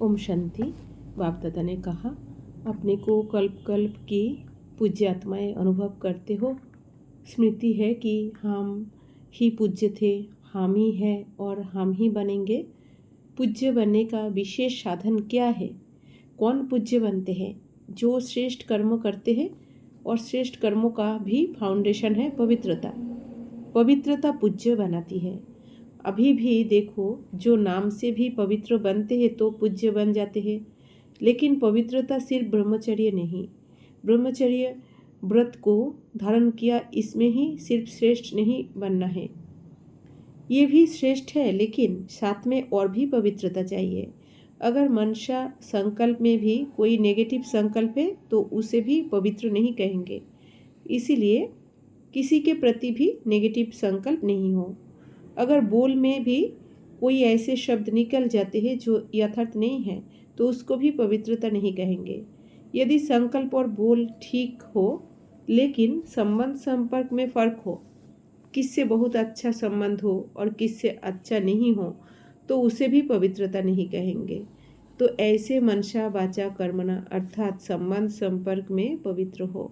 ओम शांति। बाप दादा ने कहा, अपने को कल्प कल्प की पूज्य आत्माएं अनुभव करते हो। स्मृति है कि हम ही पूज्य थे, हम ही हैं और हम ही बनेंगे। पूज्य बनने का विशेष साधन क्या है? कौन पूज्य बनते हैं? जो श्रेष्ठ कर्म करते हैं, और श्रेष्ठ कर्मों का भी फाउंडेशन है पवित्रता। पवित्रता पूज्य बनाती है। अभी भी देखो, जो नाम से भी पवित्र बनते हैं तो पूज्य बन जाते हैं। लेकिन पवित्रता सिर्फ ब्रह्मचर्य नहीं, ब्रह्मचर्य व्रत को धारण किया, इसमें ही सिर्फ श्रेष्ठ नहीं बनना है। ये भी श्रेष्ठ है, लेकिन साथ में और भी पवित्रता चाहिए। अगर मनसा संकल्प में भी कोई नेगेटिव संकल्प है तो उसे भी पवित्र नहीं कहेंगे। इसीलिए किसी के प्रति भी नेगेटिव संकल्प नहीं हो। अगर बोल में भी कोई ऐसे शब्द निकल जाते हैं जो यथार्थ नहीं है तो उसको भी पवित्रता नहीं कहेंगे। यदि संकल्प और बोल ठीक हो, लेकिन संबंध संपर्क में फर्क हो, किससे बहुत अच्छा संबंध हो और किससे अच्छा नहीं हो, तो उसे भी पवित्रता नहीं कहेंगे। तो ऐसे मनसा वाचा कर्मणा अर्थात संबंध संपर्क में पवित्र हो,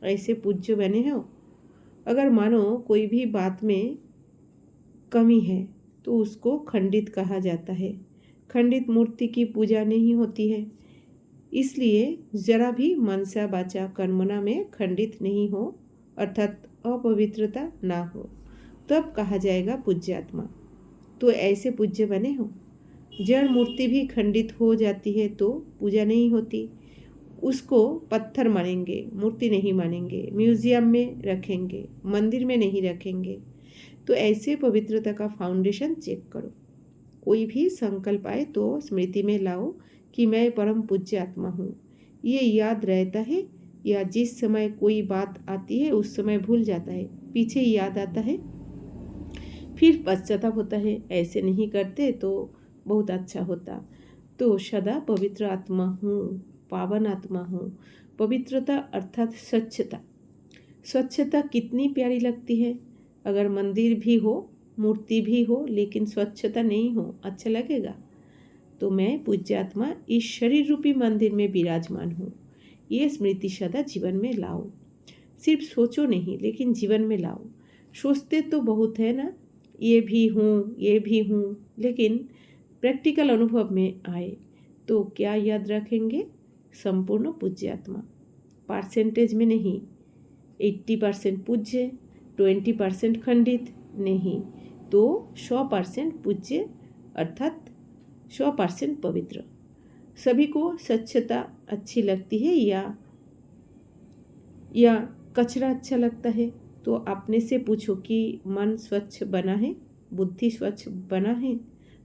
ऐसे पूज्य बने हो। अगर मानो कोई भी बात में कमी है तो उसको खंडित कहा जाता है। खंडित मूर्ति की पूजा नहीं होती है। इसलिए जरा भी मनसा वाचा कर्मणा में खंडित नहीं हो, अर्थात अपवित्रता ना हो, तब कहा जाएगा पूज्य आत्मा। तो ऐसे पूज्य बने हो। जड़ मूर्ति भी खंडित हो जाती है तो पूजा नहीं होती, उसको पत्थर मानेंगे, मूर्ति नहीं मानेंगे, म्यूजियम में रखेंगे, मंदिर में नहीं रखेंगे। तो ऐसे पवित्रता का फाउंडेशन चेक करो। कोई भी संकल्प आए तो स्मृति में लाओ कि मैं परम पूज्य आत्मा हूँ। ये याद रहता है, या जिस समय कोई बात आती है उस समय भूल जाता है, पीछे याद आता है, फिर पश्चाताप होता है। ऐसे नहीं करते तो बहुत अच्छा होता। तो सदा पवित्र आत्मा हूँ, पावन आत्मा हूँ। पवित्रता अर्थात स्वच्छता। स्वच्छता कितनी प्यारी लगती है। अगर मंदिर भी हो, मूर्ति भी हो, लेकिन स्वच्छता नहीं हो, अच्छा लगेगा? तो मैं पूज्य आत्मा इस शरीर रूपी मंदिर में विराजमान हूँ। ये स्मृति सदा जीवन में लाओ। सिर्फ सोचो नहीं, लेकिन जीवन में लाओ। सोचते तो बहुत है ना, ये भी हूँ, ये भी हूँ, लेकिन प्रैक्टिकल अनुभव में आए तो क्या याद रखेंगे? संपूर्ण पूज्य आत्मा। परसेंटेज में नहीं, 80% पूज्य, 20% खंडित नहीं, तो 100% पूज्य अर्थात 100% पवित्र। सभी को स्वच्छता अच्छी लगती है या कचरा अच्छा लगता है? तो अपने से पूछो कि मन स्वच्छ बना है, बुद्धि स्वच्छ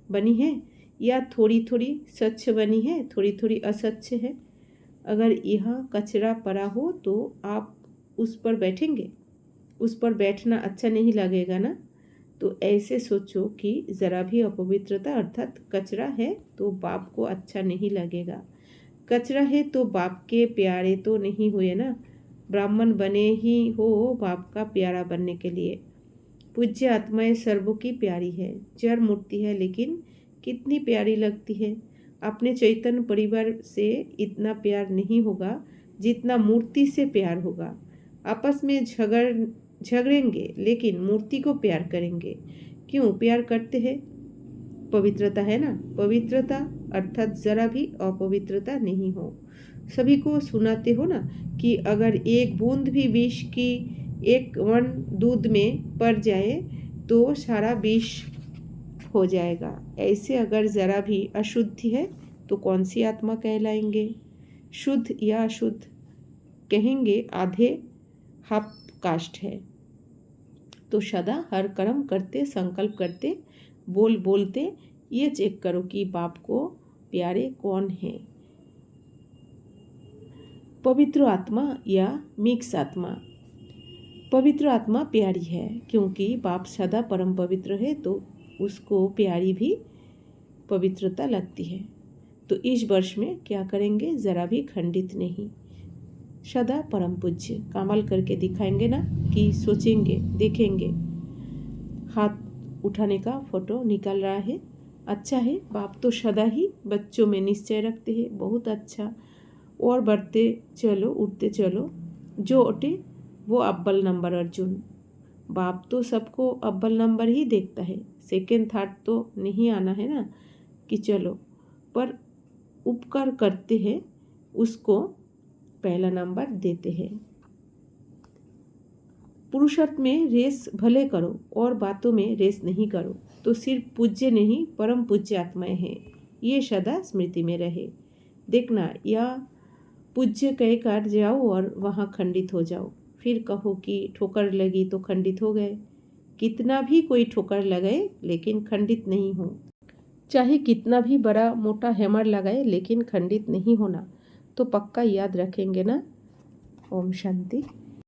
बनी है, या थोड़ी थोड़ी स्वच्छ बनी है, थोड़ी थोड़ी अस्वच्छ है? अगर यहाँ कचरा पड़ा हो तो आप उस पर बैठेंगे? उस पर बैठना अच्छा नहीं लगेगा ना। तो ऐसे सोचो कि ज़रा भी अपवित्रता अर्थात कचरा है तो बाप को अच्छा नहीं लगेगा। कचरा है तो बाप के प्यारे तो नहीं हुए ना। ब्राह्मण बने ही हो बाप का प्यारा बनने के लिए। पूज्य आत्माएं सर्वों की प्यारी है। जड़ मूर्ति है, लेकिन कितनी प्यारी लगती है। अपने चैतन्य परिवार से इतना प्यार नहीं होगा जितना मूर्ति से प्यार होगा। आपस में झगड़ेंगे, लेकिन मूर्ति को प्यार करेंगे। क्यों प्यार करते हैं? पवित्रता है ना। पवित्रता अर्थात जरा भी अपवित्रता नहीं हो। सभी को सुनाते हो ना कि अगर एक बूंद भी विष की एक वन दूध में पड़ जाए तो सारा विष हो जाएगा। ऐसे अगर जरा भी अशुद्धि है तो कौन सी आत्मा कहलाएंगे? शुद्ध या अशुद्ध कहेंगे, आधे हाफ कास्ट है। तो सदा हर कर्म करते, संकल्प करते, बोलते ये चेक करो कि बाप को प्यारे कौन है। पवित्र आत्मा या मिक्स आत्मा। पवित्र आत्मा प्यारी है क्योंकि बाप सदा परम पवित्र है, तो उसको प्यारी भी पवित्रता लगती है। तो इस वर्ष में क्या करेंगे? जरा भी खंडित नहीं, सदा परम पूज्य। कमाल करके दिखाएंगे ना कि सोचेंगे, देखेंगे। हाथ उठाने का फोटो निकल रहा है, अच्छा है, बाप तो सदा ही बच्चों में निश्चय रखते हैं, बहुत अच्छा। और बढ़ते चलो, उठते चलो, जो उठे वो अव्वल नंबर अर्जुन। बाप तो सबको अव्वल नंबर ही देखता है, सेकंड थर्ड तो नहीं आना है ना, कि चलो, पर उपकार करते हैं उसको पहला नंबर देते हैं। पुरुषार्थ में रेस भले करो और बातों में रेस नहीं करो, तो सिर्फ पूज्य नहीं परम पूज्य आत्माएं हैं, ये सदा स्मृति में रहे। देखना, या पूज्य कहकर जाओ और वहाँ खंडित हो जाओ, फिर कहो कि ठोकर लगी तो खंडित हो गए। कितना भी कोई ठोकर लगाए लेकिन खंडित नहीं हो, चाहे कितना भी बड़ा मोटा हैमर लगाए लेकिन खंडित नहीं होना। तो पक्का याद रखेंगे ना। ओम शांति।